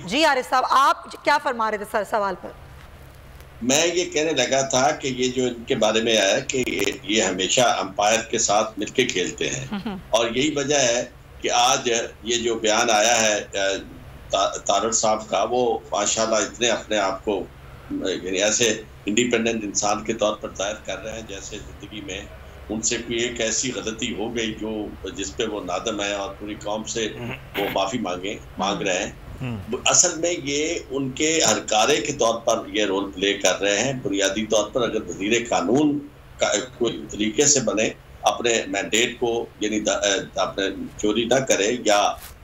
जी आरिफ साहब, आप क्या फरमा रहे थे सर सवाल पर? मैं ये कहने लगा था कि ये जो इनके बारे में आया कि ये हमेशा अंपायर के साथ मिलके खेलते हैं और यही वजह है कि आज ये जो बयान आया है तारड़ साहब का, वो माशाल्लाह इतने अपने आप को यानी ऐसे इंडिपेंडेंट इंसान के तौर पर जाहिर कर रहे हैं जैसे जिंदगी में उनसे कोई एक ऐसी गलती हो गई जो जिसपे वो नादम है और पूरी कौम से वो माफी मांग रहे हैं। असल में ये उनके हरकारे के तौर पर ये रोल प्ले कर रहे हैं। बुनियादी तौर पर अगर वज़ीर कानून का कोई तरीके से बने, अपने मैंडेट को यानी अपने चोरी ना करे या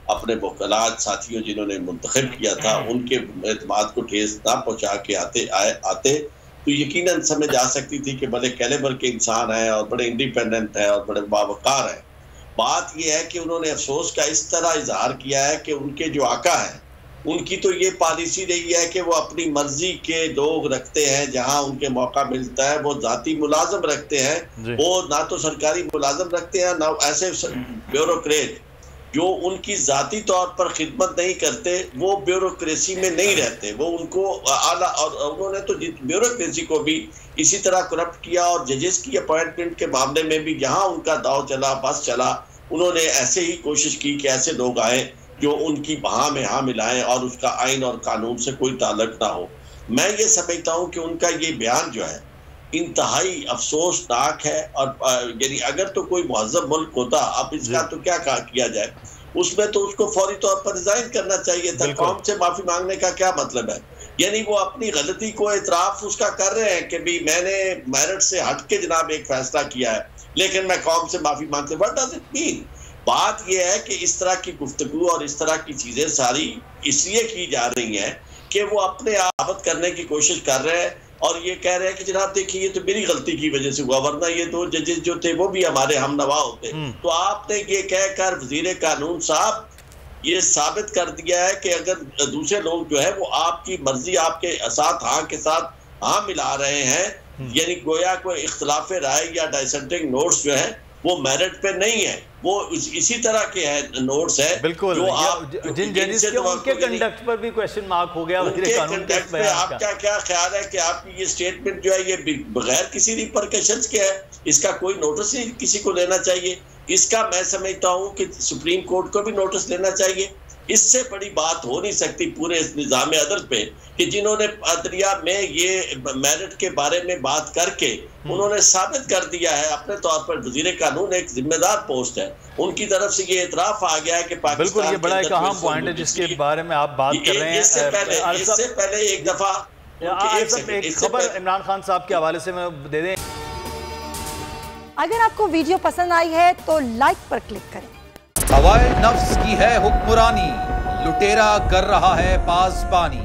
अपने वकलात साथियों जिन्होंने मुंतखब किया था उनके एतमाद को ठेस ना पहुंचा के आते तो यकीनन समझ आ सकती थी कि बड़े कैलिबर के इंसान हैं और बड़े इंडिपेंडेंट हैं और बड़े बावकार हैं। बात यह है कि उन्होंने अफसोस का इस तरह इजहार किया है कि उनके जो आका हैं उनकी तो ये पॉलिसी रही है कि वो अपनी मर्जी के लोग रखते हैं, जहां उनके मौका मिलता है वो जाती मुलाजम रखते हैं। वो ना तो सरकारी मुलाजम रखते हैं ना ऐसे ब्यूरोक्रेट जो उनकी जाती तौर पर खिदमत नहीं करते, वो ब्यूरोक्रेसी में नहीं रहते। वो उनको आला और उन्होंने तो ब्यूरोक्रेसी को भी इसी तरह करप्ट किया और जजेस की अपॉइंटमेंट के मामले में भी जहां उनका दाव चला बस चला, उन्होंने ऐसे ही कोशिश की कि ऐसे लोग आए जो उनकी बहा में हाँ मिलाएं और उसका आइन और कानून से कोई ताल्लुक ना हो। मैं ये समझता हूँ कि उनका ये बयान जो है इंतहाई अफसोसनाक है और यानी अगर तो कोई मुहज़्ज़ब मुल्क होता, अब इसका तो क्या किया जाए, उसमें तो उसको फौरी तौर पर रिजाइन करना चाहिए था। कौम से माफी मांगने का क्या मतलब है? यानी वो अपनी गलती को इतराफ उसका कर रहे हैं कि भाई मैंने मेरिट से हट के जनाब एक फैसला किया है लेकिन मैं कौम से माफी मांगते। What does it mean? बात यह है कि इस तरह की गुफ्तगू और इस तरह की चीजें सारी इसलिए की जा रही हैं कि वो अपने आप करने की कोशिश कर रहे हैं और ये कह रहे हैं कि जनाब देखिए ये तो मेरी गलती की वजह से हुआ, वरना ये दो जजेस जो थे वो भी हमारे हम नवा होते। तो आपने ये कहकर वजीर कानून साहब ये साबित कर दिया है कि अगर दूसरे लोग जो है वो आपकी मर्जी आपके साथ हाँ के साथ हाँ मिला रहे हैं, यानी गोया कोई इख्तलाफ राय या डाइसेंटिंग नोट्स जो है वो मेरिट पे नहीं है, वो इसी तरह के है नोट्स है। बिल्कुल, जो आप जिन जजेस के उनके कंडक्ट पर भी क्वेश्चन मार्क हो गया। उनके कंडक्ट पे आपका क्या ख्याल है कि आपकी ये स्टेटमेंट जो है ये बगैर किसी रिपरकशंस के है, इसका कोई नोटिस ही किसी को लेना चाहिए? इसका मैं समझता हूँ कि सुप्रीम कोर्ट को भी नोटिस लेना चाहिए। इससे बड़ी बात हो नहीं सकती पूरे इस निज़ाम अदल पे कि जिन्होंने अदलिया में ये मेरिट के बारे में बात करके उन्होंने साबित कर दिया है अपने तौर पर वजीर कानून एक जिम्मेदार पोस्ट है, उनकी तरफ से ये इतराफ आ गया है कि बिल्कुल ये बड़ा एक अहम पॉइंट है जिसके बारे में आप बात कर रहे हैं। इससे पहले एक दफा एक खबर इमरान खान साहब के हवाले से मैं दे दें। अगर आपको वीडियो पसंद आई है तो लाइक पर क्लिक करें। हवाए नफ्स की है हुक्मरानी, लुटेरा कर रहा है पासबानी।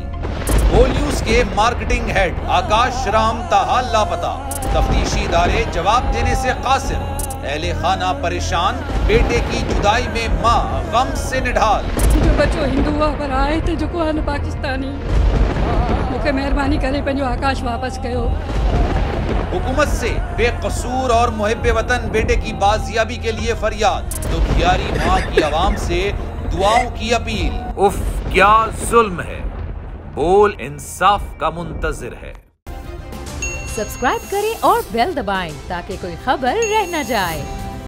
होल न्यूज के मार्केटिंग हेड आकाश राम ताहा लापता, तफ्तीशी इदारे जवाब देने से कासिर। अहले खाना परेशान, बेटे की जुदाई में माँ गम से निढाल। जो बच्चों हिंदू पर आए थे जो को पाकिस्तानी, मुझे मेहरबानी करे पंहिंजो आकाश वापस कयो। हुकूमत से बेकसूर और मुहिब्बे वतन बेटे की बाजियाबी के लिए फरियाद, तो प्यारी माँ की आवाम से दुआओं की अपील। उफ क्या जुल्म है, बोल इंसाफ का मुंतजिर है। सब्सक्राइब करें और बेल दबाएं ताकि कोई खबर रह न जाए।